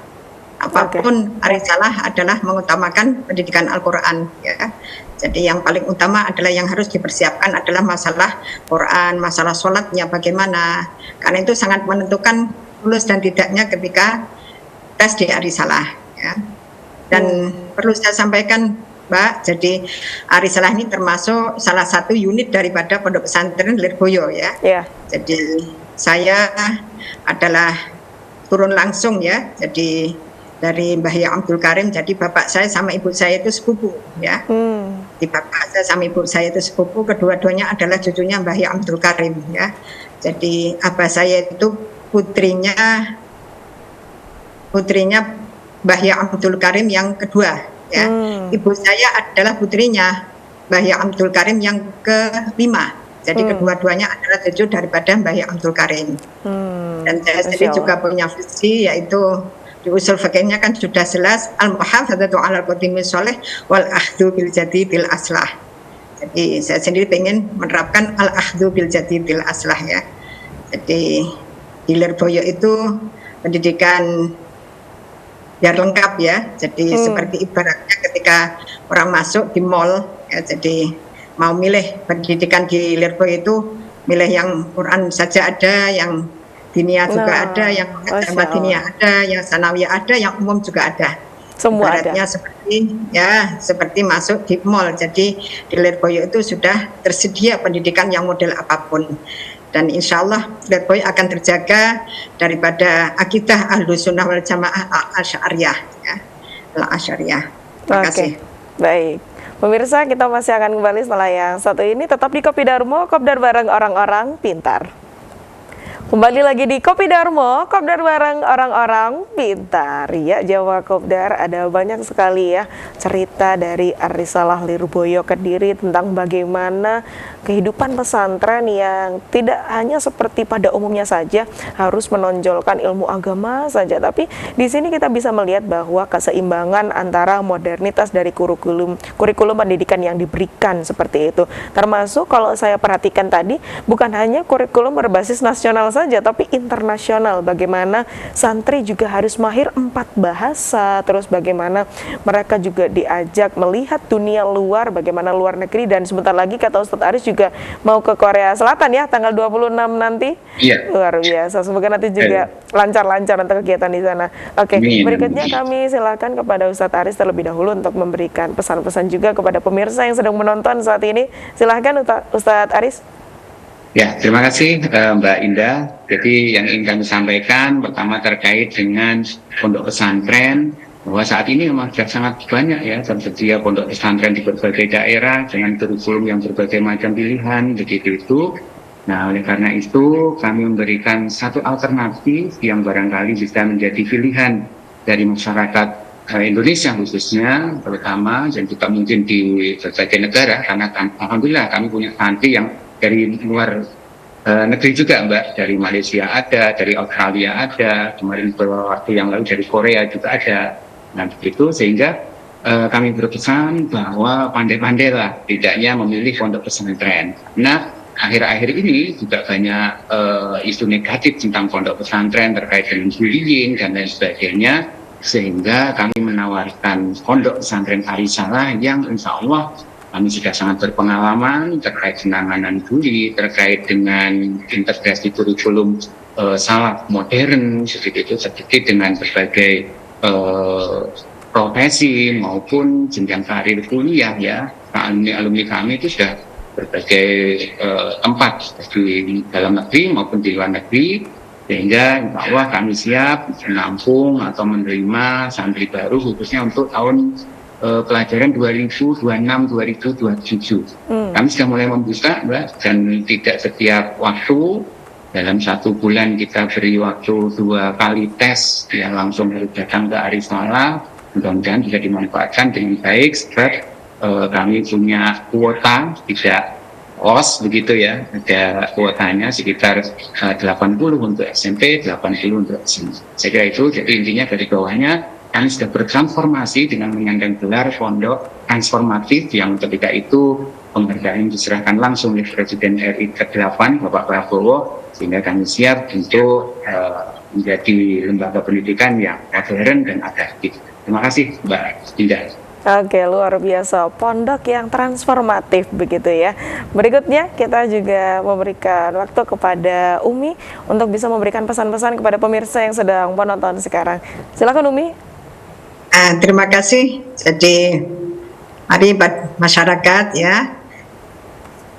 Speaker 3: Apapun Arisalah adalah mengutamakan pendidikan Al-Qur'an ya. Jadi yang paling utama adalah yang harus dipersiapkan adalah masalah Quran, masalah sholatnya bagaimana, karena itu sangat menentukan lulus dan tidaknya ketika tes di Arisalah ya. Dan perlu saya sampaikan Mbak, jadi Arisalah ini termasuk salah satu unit daripada Pondok Pesantren Lirboyo ya. Jadi saya adalah turun langsung ya, jadi dari Mbah Ya Abdul Karim, jadi bapak saya sama ibu saya itu sepupu ya. Di bapak saya sama ibu saya itu sepupu, kedua-duanya adalah cucunya Mbah Ya Abdul Karim ya. Jadi abah saya itu putrinya Mbah Ya Abdul Karim yang kedua ya. Ibu saya adalah putrinya Mbah Ya Abdul Karim yang kelima. Jadi kedua-duanya adalah cucu daripada Mbah Ya Abdul Karim. Dan saya sendiri juga punya visi, yaitu di usul fikihnya kan sudah jelas al-muhafadzatu 'alal qadimi sholih wal akhdhu bil jadidil aslah. Jadi saya sendiri pengen menerapkan al-akhdhu bil jadidil aslah ya. Jadi di Lirboyo itu pendidikan biar lengkap ya. Jadi seperti ibaratnya ketika orang masuk di mall ya, jadi mau milih pendidikan di Lirboyo itu milih yang Quran saja ada, yang Diniyah juga ada, yang Madiniyah ada, yang Sanawiyah ada, yang umum juga ada.
Speaker 2: Semua
Speaker 3: ibaratnya ada. Seperti masuk di mall. Jadi di Lirboyo itu sudah tersedia pendidikan yang model apapun. Dan insya Allah Lirboyo akan terjaga daripada akidah Ahlus Sunnah wal Jamaah Al-Asy'ariyah ya. Al-Asy'ariyah. Terima kasih.
Speaker 2: Baik. Pemirsa, kita masih akan kembali setelah yang satu ini, tetap di Kopi Darmo, Kopdar bareng orang-orang pintar. Kembali lagi di Kopi Darmo, Kopdar bareng orang-orang pintar. Ya, Jawa Kopdar, ada banyak sekali ya cerita dari Arisalah Lirboyo Kediri tentang bagaimana kehidupan pesantren yang tidak hanya seperti pada umumnya saja harus menonjolkan ilmu agama saja, tapi di sini kita bisa melihat bahwa keseimbangan antara modernitas dari kurikulum pendidikan yang diberikan seperti itu. Termasuk kalau saya perhatikan tadi, bukan hanya kurikulum berbasis nasional saja, tapi internasional. Bagaimana santri juga harus mahir 4 bahasa, terus bagaimana mereka juga diajak melihat dunia luar, bagaimana luar negeri, dan sebentar lagi kata Ustadz Aris juga mau ke Korea Selatan ya, tanggal 26 nanti.
Speaker 1: Iya.
Speaker 2: Luar biasa, semoga nanti juga lancar-lancar untuk kegiatan di sana. Oke, berikutnya kami silakan kepada Ustadz Aris terlebih dahulu untuk memberikan pesan-pesan juga kepada pemirsa yang sedang menonton saat ini. Silahkan Ustadz Aris.
Speaker 1: Ya, terima kasih Mbak Indah. Jadi yang ingin kami sampaikan pertama terkait dengan pondok pesantren, bahwa saat ini memang sudah sangat banyak ya tersedia pondok pesantren di berbagai daerah dengan kurikulum yang berbagai macam pilihan begitu itu. Nah, oleh karena itu kami memberikan satu alternatif yang barangkali bisa menjadi pilihan dari masyarakat Indonesia khususnya, terutama dan juga mungkin di berbagai negara, karena alhamdulillah kami punya santri yang dari luar negeri juga, Mbak, dari Malaysia ada, dari Australia ada, kemarin beberapa waktu yang lalu dari Korea juga ada. Nah, begitu sehingga kami berpesan bahwa pandai-pandailah tidaknya memilih pondok pesantren. Nah, akhir-akhir ini juga banyak isu negatif tentang pondok pesantren terkait dengan bullying dan lain sebagainya, sehingga kami menawarkan pondok pesantren Arisalah yang insya Allah kami sudah sangat berpengalaman terkait penanganan bully, terkait dengan integrasi kurikulum salaf modern, seperti itu, seperti dengan berbagai profesi maupun jenjang karir kuliah ya. Alumni kami itu sudah berbagai tempat di dalam negeri maupun di luar negeri, sehingga insya Allah kami siap menampung atau menerima santri baru khususnya untuk tahun pelajaran 2026-2027. Kami sudah mulai membuka, Mbak, dan tidak setiap waktu. Dalam 1 bulan kita beri waktu 2 kali tes, ya langsung harus datang ke Arisalah. Mudah-mudahan bisa dimanfaatkan dengan baik sebab kami punya kuota, tidak los begitu ya, ada kuotanya sekitar 80 untuk SMP, 80 untuk SMA. Saya kira itu, jadi intinya dari bawahnya kami sudah bertransformasi dengan menyandang gelar pondok transformatif yang ketika itu penghargaan diserahkan langsung oleh Presiden RI ke-8 Bapak Prabowo, sehingga kami siap untuk menjadi lembaga pendidikan yang modern dan adaptif. Terima kasih Mbak Dinda.
Speaker 2: Oke, luar biasa, pondok yang transformatif begitu ya. Berikutnya kita juga memberikan waktu kepada Umi untuk bisa memberikan pesan-pesan kepada pemirsa yang sedang menonton sekarang. Silakan Umi.
Speaker 3: Terima kasih. Jadi mari masyarakat ya,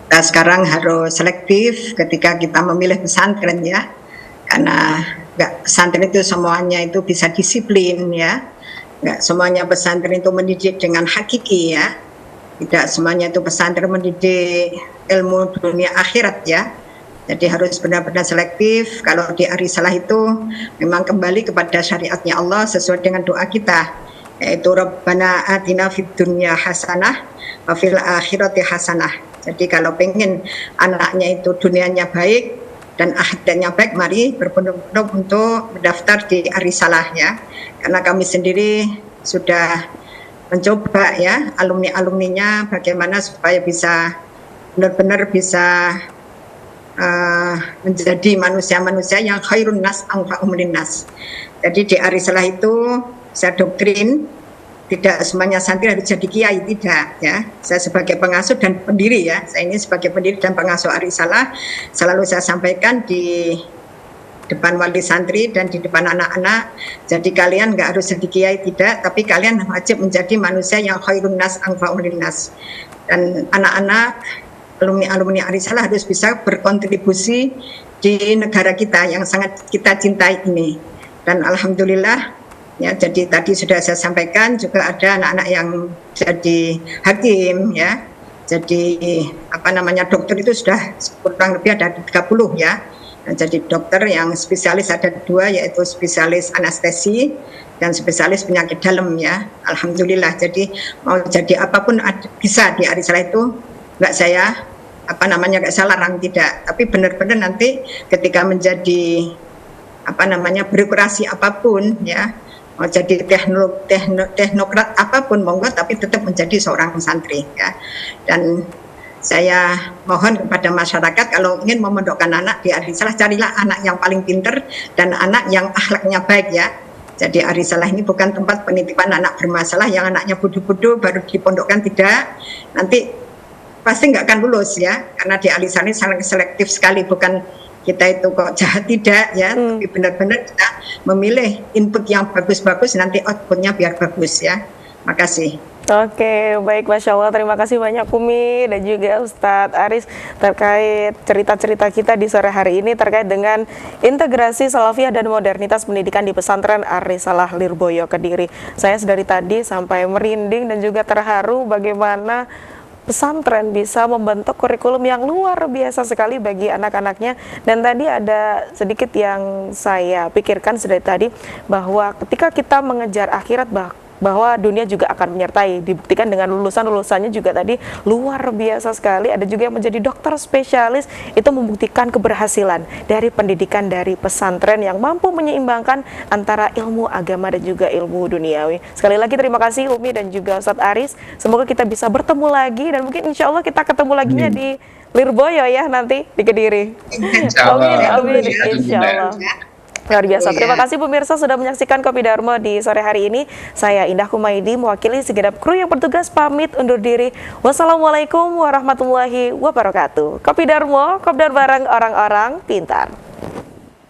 Speaker 3: kita sekarang harus selektif ketika kita memilih pesantren ya, karena pesantren itu semuanya itu bisa disiplin ya. Nggak semuanya pesantren itu mendidik dengan hakiki ya. Tidak semuanya itu pesantren mendidik ilmu dunia akhirat ya. Jadi harus benar-benar selektif. Kalau di Arisalah itu memang kembali kepada syariatnya Allah sesuai dengan doa kita, yaitu Rabbana atina fid dunya hasanah wa fil akhirati hasanah. Jadi kalau pengen anaknya itu dunianya baik dan akhiratnya baik, mari berbondong-bondong untuk mendaftar di Arisalah ya. Karena kami sendiri sudah mencoba ya alumni-alumninya bagaimana supaya bisa benar-benar bisa menjadi manusia-manusia yang khairun nas anfa'uhum linnas. Jadi di Arisalah itu saya doktrin tidak semuanya santri harus jadi kiai, tidak ya. Saya sebagai pengasuh dan pendiri ya, saya ini sebagai pendiri dan pengasuh Arisalah selalu saya sampaikan di depan wali santri dan di depan anak-anak, jadi kalian nggak harus jadi kiai, tidak, tapi kalian wajib menjadi manusia yang khairun nas anfa'uhum linnas. Dan anak-anak alumni Arisalah harus bisa berkontribusi di negara kita yang sangat kita cintai ini. Dan alhamdulillah ya, jadi tadi sudah saya sampaikan juga ada anak-anak yang jadi hakim ya, jadi dokter itu sudah kurang lebih ada 30 ya. Nah, jadi dokter yang spesialis ada 2, yaitu spesialis anestesi dan spesialis penyakit dalam ya. Alhamdulillah, jadi mau jadi apapun bisa di Arisalah itu, nggak saya nggak saya larang, tidak, tapi benar-benar nanti ketika menjadi birokrasi apapun ya, mau jadi teknokrat apapun monggo, tapi tetap menjadi seorang santri ya. Dan saya mohon kepada masyarakat kalau ingin memondokkan anak di Arisalah, carilah anak yang paling pinter dan anak yang akhlaknya baik ya. Jadi Arisalah ini bukan tempat penitipan anak bermasalah yang anaknya bodoh-bodoh baru dipondokkan, tidak. Nanti pasti nggak akan lulus ya, karena di Arisalah ini sangat selektif sekali, bukan kita itu kok jahat, tidak ya, tapi benar-benar kita memilih input yang bagus-bagus, nanti outputnya biar bagus ya. Makasih.
Speaker 2: Oke, baik, Masya Allah, terima kasih banyak Umi dan juga Ustadz Aris terkait cerita-cerita kita di sore hari ini terkait dengan integrasi salafiyah dan modernitas pendidikan di pesantren Arisalah Lirboyo Kediri. Saya dari tadi sampai merinding dan juga terharu bagaimana pesantren bisa membentuk kurikulum yang luar biasa sekali bagi anak-anaknya. Dan tadi ada sedikit yang saya pikirkan sedari tadi, bahwa ketika kita mengejar akhirat, bahwa dunia juga akan menyertai, dibuktikan dengan lulusannya juga tadi luar biasa sekali. Ada juga yang menjadi dokter spesialis, itu membuktikan keberhasilan dari pendidikan dari pesantren yang mampu menyeimbangkan antara ilmu agama dan juga ilmu duniawi. Sekali lagi terima kasih Umi dan juga Ustadz Aris, semoga kita bisa bertemu lagi dan mungkin insya Allah kita ketemu laginya di Lirboyo ya, nanti di Kediri. Amin, insya Allah. Luar biasa. Terima kasih pemirsa sudah menyaksikan Kopi Darmo di sore hari ini. Saya Indah Kumaidi mewakili segenap kru yang bertugas pamit undur diri. Wassalamualaikum warahmatullahi wabarakatuh. Kopi Darmo, kopdar bareng orang-orang pintar.